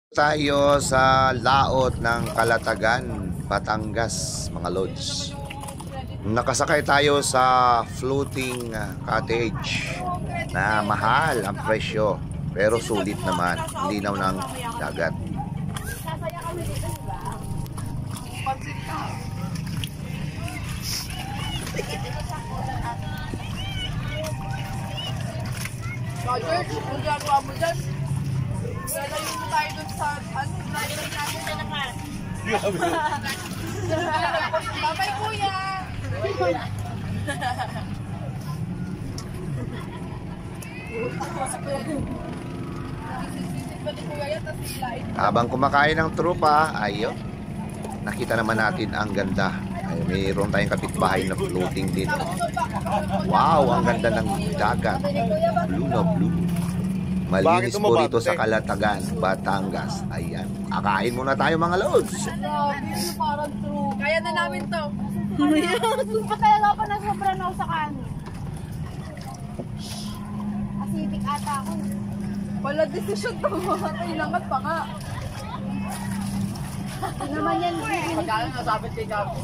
Tayo sa laot ng Calatagan, Batangas, mga lods. Nakasakay tayo sa floating cottage na mahal ang presyo pero sulit naman, linaw ng dagat. George, kung gagawa mo dyan, lalayo mo tayo dun sa, driver natin na naman. Babay kuya! Habang kumakain ng trupa, ayo, nakita naman natin ang ganda. Ay, mayroon tayong kapitbahay na floating din. Wow, ang ganda ng dagat. Blue na blue. Malinis po dito sa Calatagan, Batangas. Ayan. Kakain muna tayo mga lods. Parang true. Kaya na namin to. Supa talaga ako na sobra na sa kanin. Acidic ata ako. Wala decision to. Kailangan pa nga. Ano naman yan? Pagkalan nasabit kay Gabs.